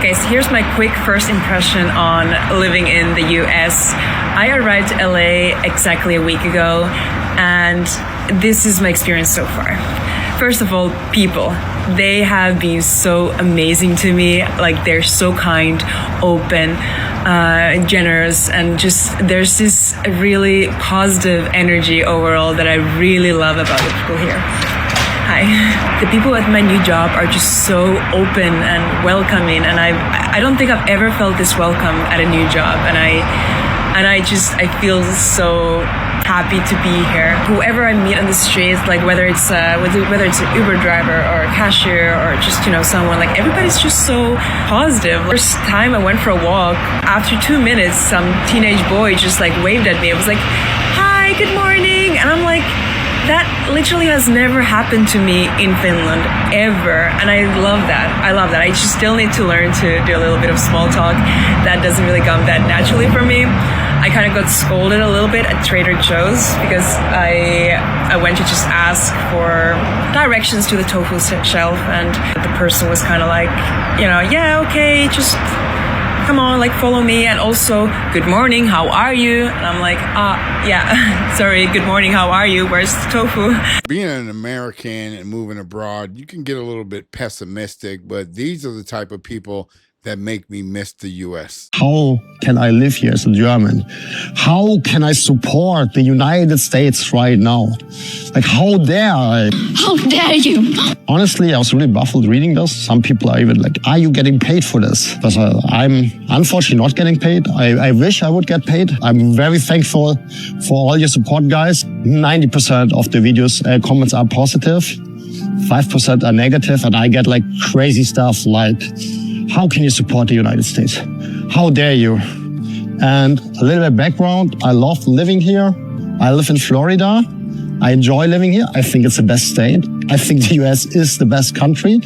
Okay, so here's my quick first impression on living in the US. I arrived to LA exactly a week ago, and this is my experience so far. First of all, people. They have been so amazing to me. Like, they're so kind, open, generous, and just there's this really positive energy overall that I really love about the people here. Hi. The people at my new job are just so open and welcoming, and I don't think I've ever felt this welcome at a new job, and I feel so happy to be here. Whoever I meet on the streets, like whether it's an Uber driver or a cashier or just someone, like everybody's just so positive. First time I went for a walk, after 2 minutes, some teenage boy just like waved at me. It was like, "Hi, good morning," and I'm like, that literally has never happened to me in Finland, ever. And I love that. I just still need to learn to do a little bit of small talk. That doesn't really come that naturally for me. I kind of got scolded a little bit at Trader Joe's because I went to just ask for directions to the tofu shelf, and the person was kind of like, yeah, okay, just come on, like follow me, and also, good morning, how are you? And I'm like, yeah, sorry, good morning, how are you? Where's the tofu? Being an American and moving abroad, you can get a little bit pessimistic, but these are the type of people that make me miss the US. How can I live here as a German? How can I support the United States right now? Like, how dare I? How dare you? Honestly, I was really baffled reading this. Some people are even like, are you getting paid for this? Because I'm unfortunately not getting paid. I wish I would get paid. I'm very thankful for all your support, guys. 90% of the videos comments are positive. 5% are negative, and I get like crazy stuff like, how can you support the United States? How dare you? And a little bit of background, I love living here. I live in Florida. I enjoy living here. I think it's the best state. I think the US is the best country.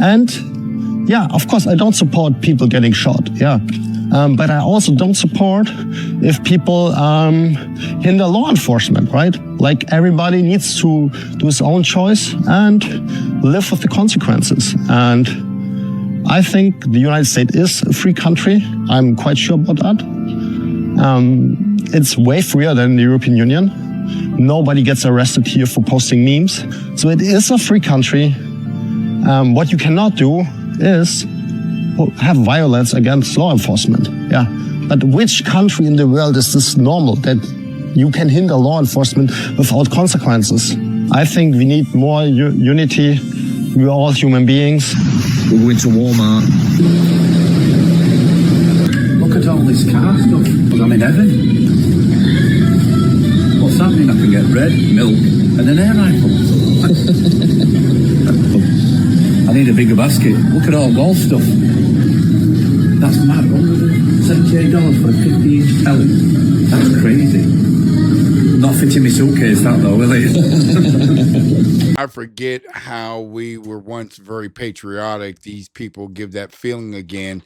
And yeah, of course, I don't support people getting shot. Yeah. But I also don't support if people hinder law enforcement, right? Like, everybody needs to do his own choice and live with the consequences. And I think the United States is a free country. I'm quite sure about that. It's way freer than the European Union. Nobody gets arrested here for posting memes. So it is a free country. What you cannot do is have violence against law enforcement. Yeah. But which country in the world is this normal, that you can hinder law enforcement without consequences? I think we need more unity. We're all human beings. We're going to Walmart. Look at all this car stuff. I'm in heaven. What's happening? I can get bread, milk, and an air rifle. I need a bigger basket. Look at all golf stuff. That's mad. $78 for a 50-inch telly. That's crazy. Not fitting my suitcase, that though, will it? I forget how we were once very patriotic. These people give that feeling again.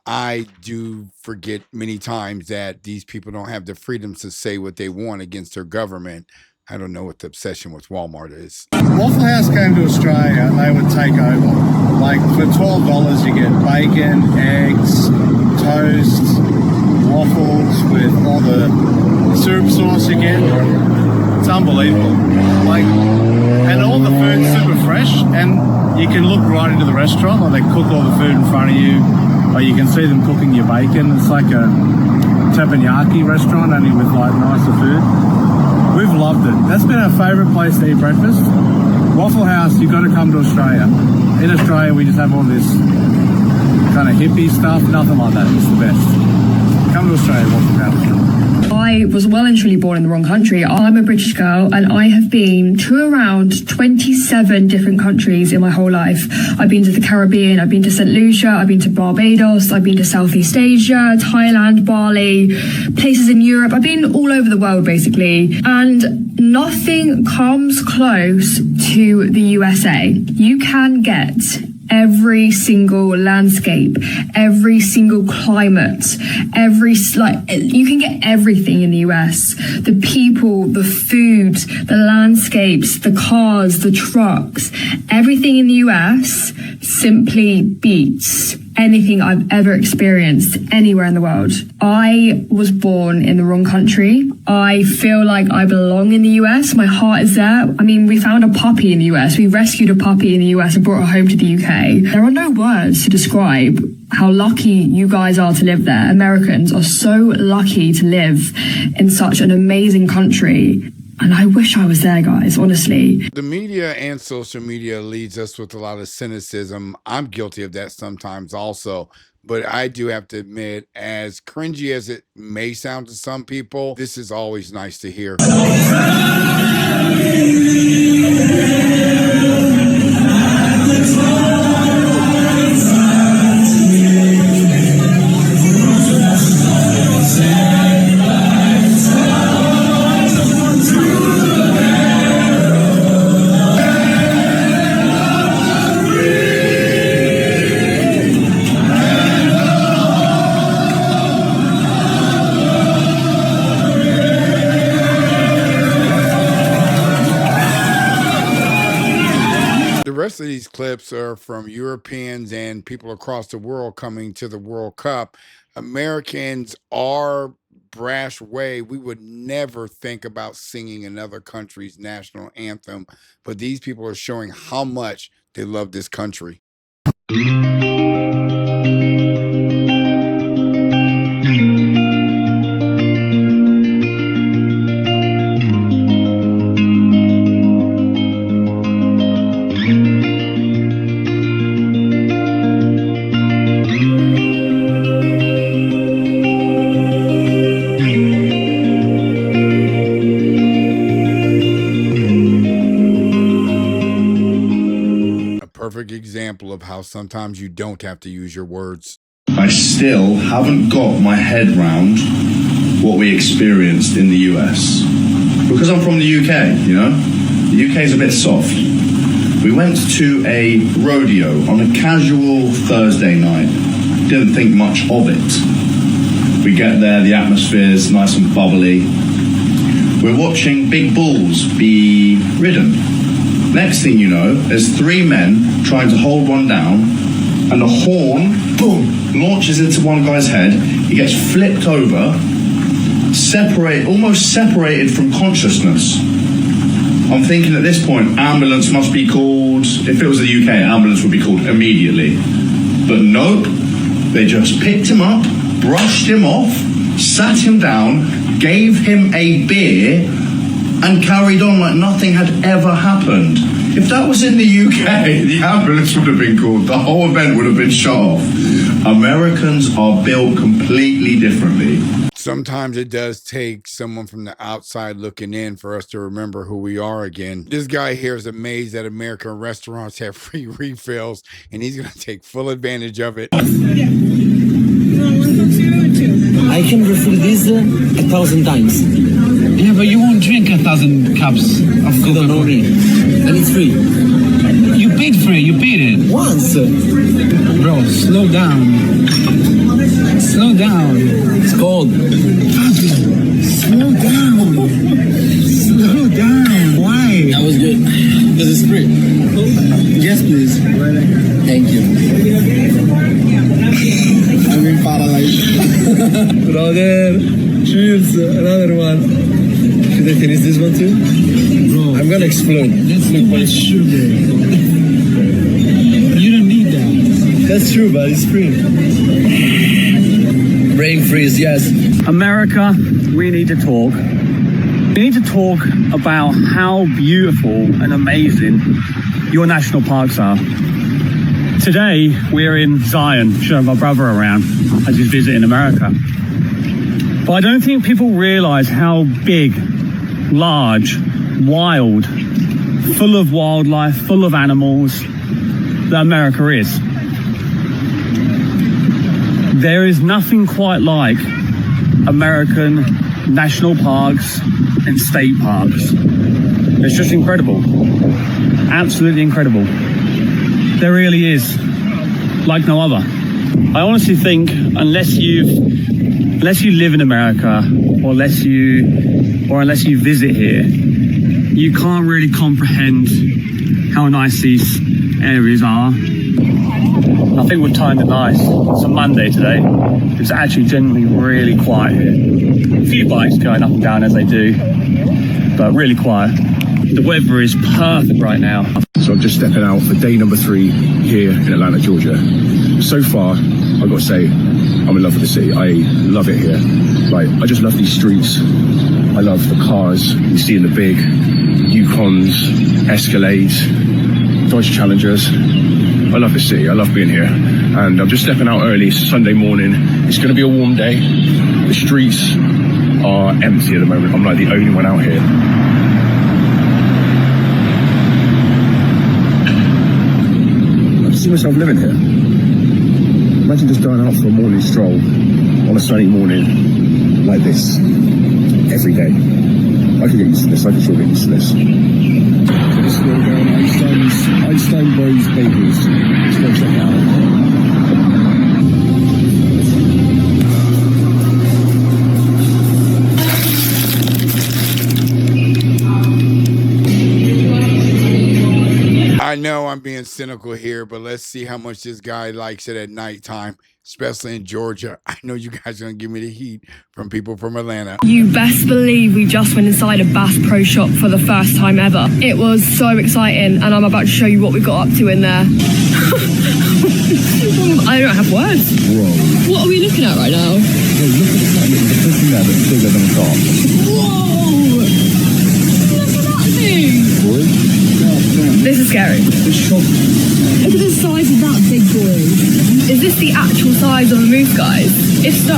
I do forget many times that these people don't have the freedom to say what they want against their government. I don't know what the obsession with Walmart is. Waffle House came to Australia, they would take over. Like, for $12 you get bacon, eggs, toast, waffles with all the syrup sauce you get. It's unbelievable. Like, and all the food's super fresh, and you can look right into the restaurant, like they cook all the food in front of you, or you can see them cooking your bacon. It's like a teppanyaki restaurant, only with like nicer food. We've loved it. That's been our favourite place to eat breakfast. Waffle House, you've got to come to Australia. In Australia, we just have all this kind of hippie stuff. Nothing like that. It's the best. Come to Australia, Waffle House. I was well and truly born in the wrong country. I'm a British girl, and I have been to around 27 different countries in my whole life. I've been to the Caribbean, I've been to St. Lucia, I've been to Barbados, I've been to Southeast Asia, Thailand, Bali, places in Europe. I've been all over the world, basically. And nothing comes close to the USA. You can get every single landscape, every single climate, you can get everything in the US. The people, the food, the landscapes, the cars, the trucks, everything in the US simply beats anything I've ever experienced anywhere in the world. I was born in the wrong country. I feel like I belong in the US. My heart is there. I mean, we found a puppy in the US. We rescued a puppy in the US and brought her home to the UK. There are no words to describe how lucky you guys are to live there. Americans are so lucky to live in such an amazing country. And I wish I was there, guys, honestly. The media and social media leads us with a lot of cynicism. I'm guilty of that sometimes also. But I do have to admit, as cringy as it may sound to some people, this is always nice to hear. The rest of these clips are from Europeans and people across the world coming to the World Cup. Americans, our brash way, we would never think about singing another country's national anthem, but these people are showing how much they love this country. Perfect example of how sometimes you don't have to use your words. I still haven't got my head round what we experienced in the US. Because I'm from the UK, you know? The UK is a bit soft. We went to a rodeo on a casual Thursday night. Didn't think much of it. We get there, the atmosphere's nice and bubbly. We're watching big bulls be ridden. Next thing you know, there's three men trying to hold one down, and the horn, boom, launches into one guy's head. He gets flipped over, almost separated from consciousness. I'm thinking at this point, ambulance must be called. If it was the UK, ambulance would be called immediately. But nope, they just picked him up, brushed him off, sat him down, gave him a beer, and carried on like nothing had ever happened. If that was in the UK, the ambulance would have been called. The whole event would have been shut off. Americans are built completely differently. Sometimes it does take someone from the outside looking in for us to remember who we are again. This guy here is amazed that American restaurants have free refills, and he's going to take full advantage of it. I can refill this 1,000 times. Yeah, but you won't drink 1,000 cups of Coca-Cola. You don't know me. And it's free. You paid for it. You paid it. Once. Bro, slow down. Slow down. It's cold. Slow down. Slow down. Why? That was good. Because it's free. Yes, please. Thank you. I'm in paradise. Brother, cheers. Another one. Should I finish this one too? Bro, I'm gonna explode. That's too much sugar. You don't need that. That's true, but it's free. Brain freeze, yes. America, we need to talk. We need to talk about how beautiful and amazing your national parks are. Today, we're in Zion, showing my brother around as he's visiting America. But I don't think people realize how big, large, wild, full of wildlife, full of animals that America is. There is nothing quite like American national parks and state parks. It's just incredible. Absolutely incredible. There really is, like no other. I honestly think unless you live in America, or unless you visit here, you can't really comprehend how nice these areas are, I think we've timed it nice. It's a Monday today. It's actually generally really quiet here. A few bikes going up and down as they do, but really quiet. The weather is perfect right now. So I'm just stepping out for day number 3 here in Atlanta, Georgia. So far, I've got to say, I'm in love with the city. I love it here. Like, I just love these streets. I love the cars you see in the big Yukons, Escalades, Dodge Challengers. I love the city. I love being here. And I'm just stepping out early. It's Sunday morning. It's going to be a warm day. The streets are empty at the moment. I'm like the only one out here. I see myself living here. Imagine just going out for a morning stroll on a sunny morning like this every day. I can get used to this. I can sure get used to this. So this is where we're going. Einstein Bros Bakeries. Let's go check it out. I know I'm being cynical here, but let's see how much this guy likes it at nighttime, especially in Georgia. I know you guys are going to give me the heat from people from Atlanta. You best believe we just went inside a Bass Pro Shop for the first time ever. It was so exciting, and I'm about to show you what we got up to in there. I don't have words. Whoa. What are we looking at right now? Hey, look at that. There's a thing there that's bigger than a car. Whoa! Look at that thing! This is scary. Look at the size of that big boy. Is this the actual size of a moose, guys? If so,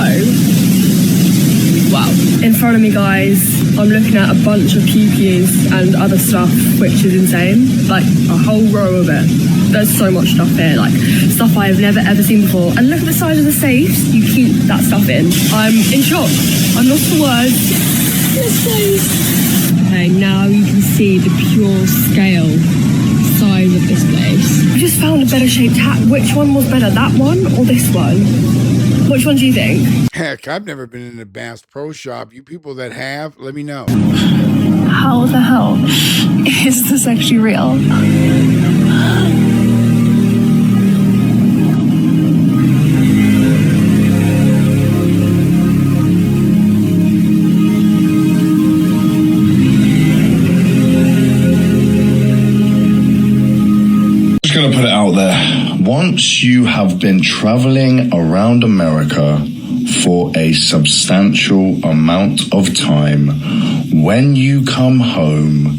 wow. In front of me, guys, I'm looking at a bunch of pew-pews and other stuff, which is insane. Like, a whole row of it. There's so much stuff here, like, stuff I have never ever seen before. And look at the size of the safes you keep that stuff in. I'm in shock. I'm lost for words. This place. Okay, now you can see the pure scale size of this place. I just found a better shaped hat. Which one was better, that one or this one? Which one do you think? Heck, I've never been in a Bass Pro Shop. You people that have, let me know. How the hell is this actually real? Going to put it out there. Once you have been traveling around America for a substantial amount of time, when you come home,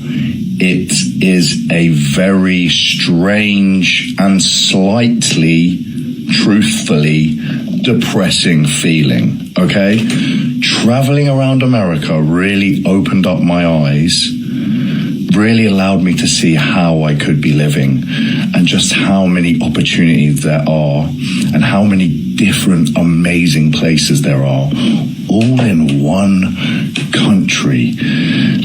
it is a very strange and slightly, truthfully, depressing feeling, okay? Traveling around America really opened up my eyes, really allowed me to see how I could be living and just how many opportunities there are and how many different amazing places there are, all in one country.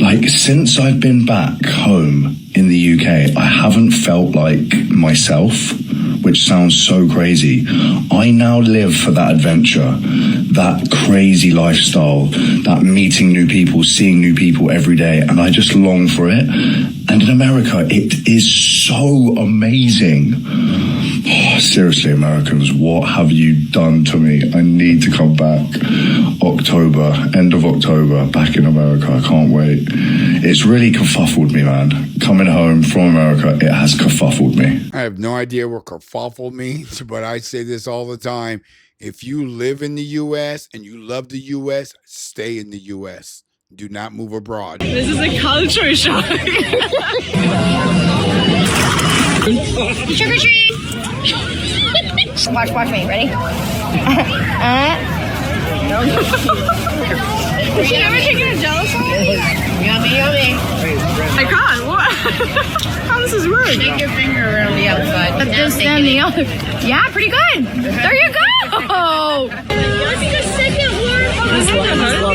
Like, since I've been back home in the UK, I haven't felt like myself, which sounds so crazy. I now live for that adventure, that crazy lifestyle, that meeting new people, seeing new people every day, and I just long for it. And in America, it is so amazing. Oh, seriously, Americans, what have you done to me? I need to come back. October, end of October, back in America. I can't wait. It's really kerfuffled me, man. Coming home from America, it has kerfuffled me. I have no idea what kerfuffle means, but I say this all the time. If you live in the U.S. and you love the U.S., stay in the U.S. Do not move abroad. This is a culture shock. Trick or treat! Watch me. Ready? Has she ever taken a Jello shot? Yummy. I can't. What? How does this work? Take your finger around the outside. Just then the other. Yeah, pretty good. There you go.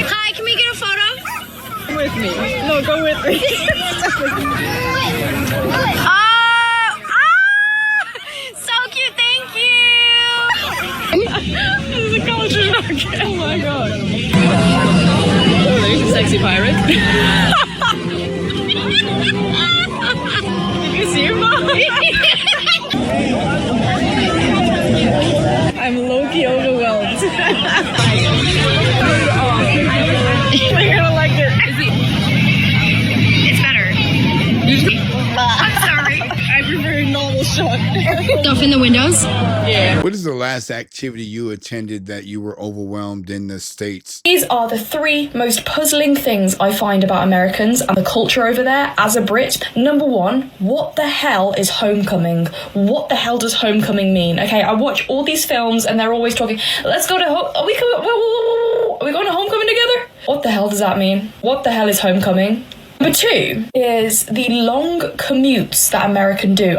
Hi, can we get a photo? With me. No, go with me. So cute, thank you. This is a culture shock. Oh my god. Oh, there's a sexy pirate. You can see him, Mom. You're gonna like it. It's better. I'm sorry. I prefer normal shot. Stuff in the windows? Yeah. What is the last activity you attended that you were overwhelmed in the States? These are the three most puzzling things I find about Americans and the culture over there as a Brit. Number one, what the hell is homecoming? What the hell does homecoming mean? Okay, I watch all these films and they're always talking, let's go to are we going to homecoming together? What the hell does that mean? What the hell is homecoming? Number two is the long commutes that Americans do.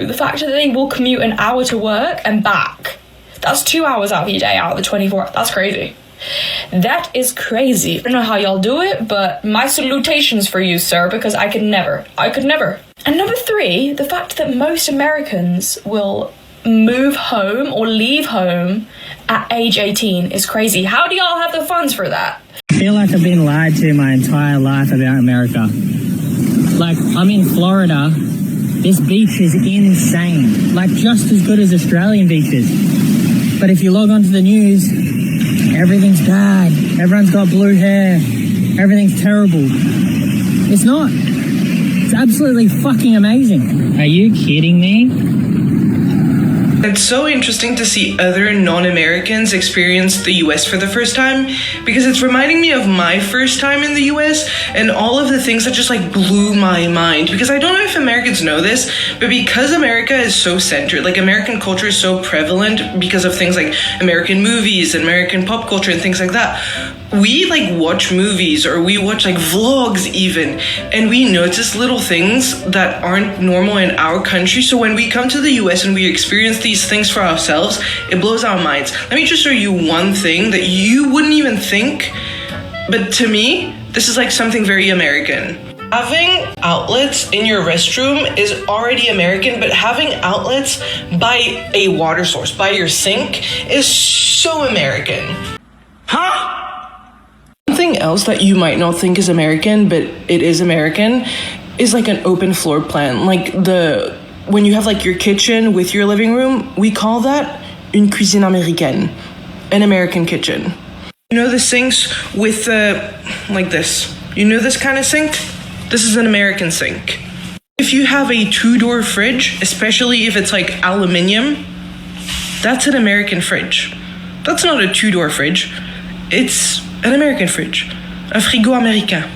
The fact that they will commute an hour to work and back. That's 2 hours out of your day, out of the 24. That's crazy. That is crazy. I don't know how y'all do it, but my salutations for you, sir, because I could never. And number three, the fact that most Americans will move home or leave home at age 18 is crazy. How do y'all have the funds for that? I feel like I've been lied to my entire life about America. Like, I'm in Florida. This beach is insane. Like, just as good as Australian beaches. But if you log onto the news, everything's bad. Everyone's got blue hair. Everything's terrible. It's not. It's absolutely fucking amazing. Are you kidding me? It's so interesting to see other non-Americans experience the US for the first time, because it's reminding me of my first time in the US and all of the things that just like blew my mind. Because I don't know if Americans know this, but because America is so centered, like American culture is so prevalent because of things like American movies and American pop culture and things like that, we like watch movies or we watch like vlogs even, and we notice little things that aren't normal in our country. So when we come to the US and we experience these things for ourselves, it blows our minds. Let me just show you one thing that you wouldn't even think, but to me, this is like something very American. Having outlets in your restroom is already American, but having outlets by a water source, by your sink, is so American. Huh? Something else that you might not think is American, but it is American, is like an open floor plan. Like when you have like your kitchen with your living room, we call that une cuisine américaine, an American kitchen. You know the sinks with like this. You know this kind of sink? This is an American sink. If you have a 2-door fridge, especially if it's like aluminium, that's an American fridge. That's not a 2-door fridge. It's an American fridge. Un frigo américain.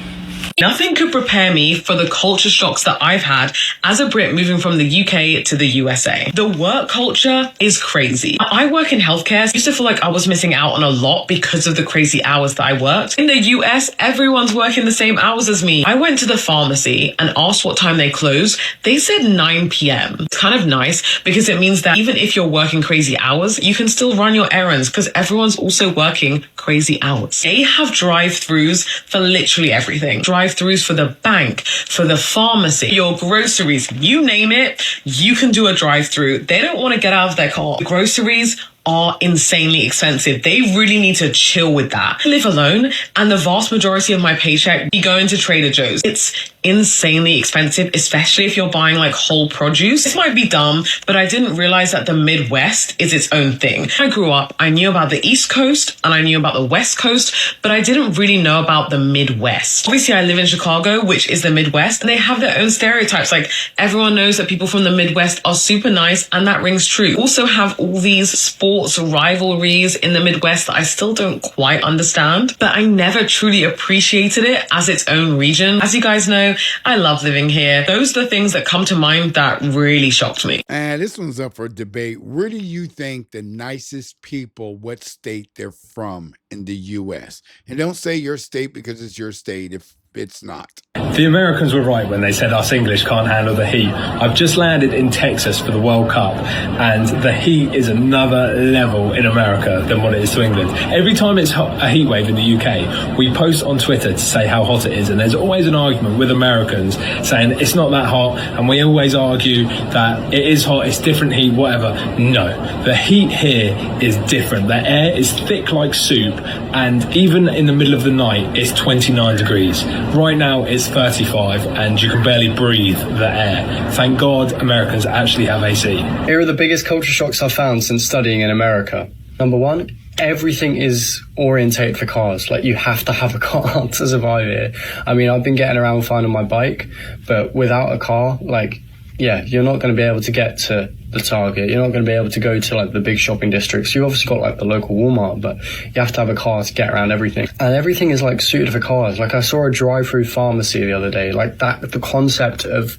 Nothing could prepare me for the culture shocks that I've had as a Brit moving from the UK to the USA. The work culture is crazy. I work in healthcare, so I used to feel like I was missing out on a lot because of the crazy hours that I worked. In the US, everyone's working the same hours as me. I went to the pharmacy and asked what time they close. They said 9 p.m. It's kind of nice because it means that even if you're working crazy hours, you can still run your errands because everyone's also working crazy hours. They have drive-thrus for literally everything. Drive-thrus for the bank, for the pharmacy, your groceries, you name it, you can do a drive-thru. They don't want to get out of their car. The groceries are insanely expensive. They really need to chill with that. I live alone, and the vast majority of my paycheck be going to Trader Joe's. It's insanely expensive, especially if you're buying like whole produce. This might be dumb, but I didn't realize that the Midwest is its own thing. When I grew up, I knew about the East Coast and I knew about the West Coast, but I didn't really know about the Midwest. Obviously, I live in Chicago, which is the Midwest, and they have their own stereotypes. Like, everyone knows that people from the Midwest are super nice, and that rings true. Also have all these sports rivalries in the Midwest that I still don't quite understand, but I never truly appreciated it as its own region. As you guys know, I love living here. Those are the things that come to mind that really shocked me. And this one's up for debate. Where do you think the nicest people, what state they're from in the U.S.? And don't say your state because it's your state if it's not. The Americans were right when they said us English can't handle the heat. I've just landed in Texas for the World Cup, and the heat is another level in America than what it is to England. Every time it's a heat wave in the UK, we post on Twitter to say how hot it is, and there's always an argument with Americans saying it's not that hot, and we always argue that it is hot, it's different heat, whatever. No, the heat here is different. The air is thick like soup, and even in the middle of the night, it's 29 degrees. Right now it's 35 and you can barely breathe the air. Thank God Americans actually have AC. Here are the biggest culture shocks I've found since studying in America. Number one, everything is orientated for cars. Like, you have to have a car to survive here. I mean, I've been getting around fine on my bike, but without a car, like, yeah, you're not going to be able to get to the Target. You're not going to be able to go to like the big shopping districts. You've obviously got like the local Walmart, but you have to have a car to get around everything. And everything is like suited for cars. Like, I saw a drive-through pharmacy the other day. Like, that, the concept of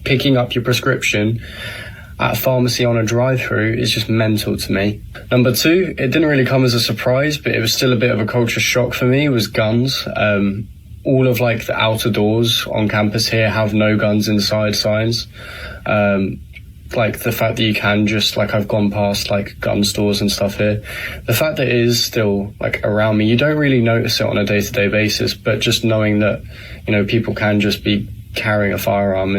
picking up your prescription at a pharmacy on a drive-through is just mental to me. Number two, it didn't really come as a surprise, but it was still a bit of a culture shock for me, was guns. All of like the outer doors on campus here have no guns inside signs. Like the fact that you can just, like, I've gone past like gun stores and stuff here. The fact that it is still like around me, you don't really notice it on a day-to-day basis, but just knowing that, you know, people can just be carrying a firearm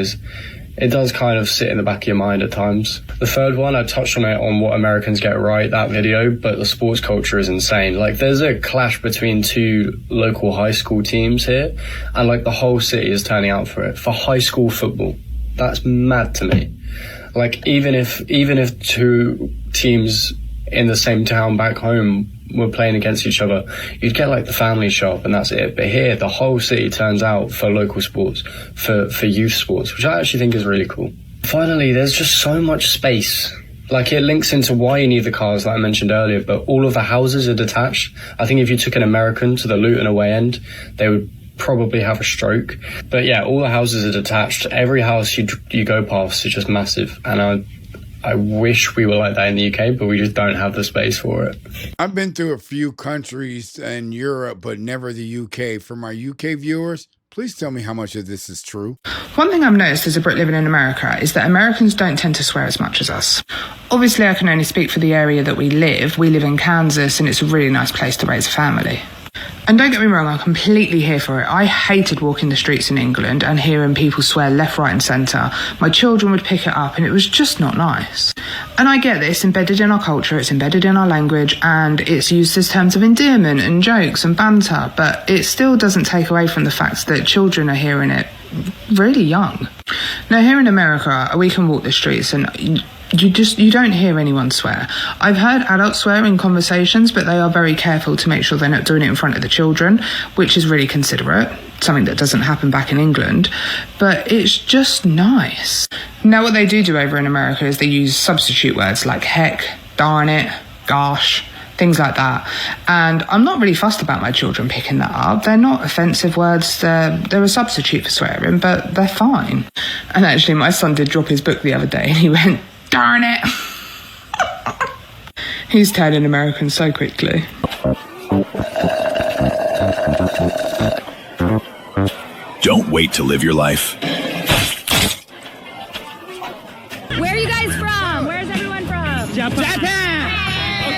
it does kind of sit in the back of your mind at times. The third one, I touched on it on What Americans Get Right, that video, but the sports culture is insane. Like, there's a clash between two local high school teams here, and like the whole city is turning out for it. For high school football, that's mad to me. Like, even if two teams in the same town back home were playing against each other, you'd get like the family shop and that's it. But here, the whole city turns out for local sports, for youth sports, which I actually think is really cool. Finally, there's just so much space. Like, it links into why you need the cars that I mentioned earlier, but all of the houses are detached. I think if you took an American to the Luton away end, they would probably have a stroke. But yeah, all the houses are detached. Every house you go past is just massive, and I wish we were like that in the UK, but we just don't have the space for it. I've been through a few countries in Europe, but never the UK. For my UK viewers, please tell me how much of this is true. One thing I've noticed as a Brit living in America is that Americans don't tend to swear as much as us. Obviously, I can only speak for the area that we live. We live in Kansas, and it's a really nice place to raise a family. And don't get me wrong, I'm completely here for it. I hated walking the streets in England and hearing people swear left, right and centre. My children would pick it up and it was just not nice. And I get that it's embedded in our culture, it's embedded in our language, and it's used as terms of endearment and jokes and banter, but it still doesn't take away from the fact that children are hearing it really young. Now, here in America, we can walk the streets and you don't hear anyone swear. I've heard adults swear in conversations, but they are very careful to make sure they're not doing it in front of the children, which is really considerate, something that doesn't happen back in England, but it's just nice. Now, what they do over in America is they use substitute words like heck, darn it, gosh, things like that. And I'm not really fussed about my children picking that up. They're not offensive words. They're a substitute for swearing, but they're fine. And actually, my son did drop his book the other day and he went, darn it. He's turning American so quickly. Don't wait to live your life. Where are you guys from? Where's everyone from? Japan!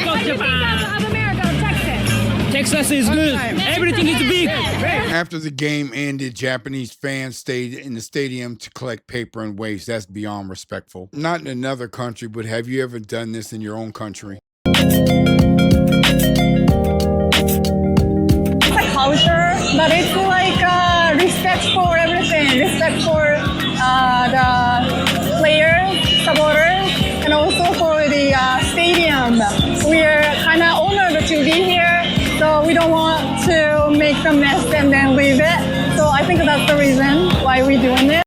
What do you think of America, Texas? Texas is good. Everything is big. After the game ended, Japanese fans stayed in the stadium to collect paper and waste. That's beyond respectful. Not in another country, but have you ever done this in your own country? It's a culture, but it's like respect for everything. Respect for the players, supporters, and also for the stadium. We're kind of honored to be here, so we don't want to make a mess and then leave it. So I think that's the reason why we're doing it.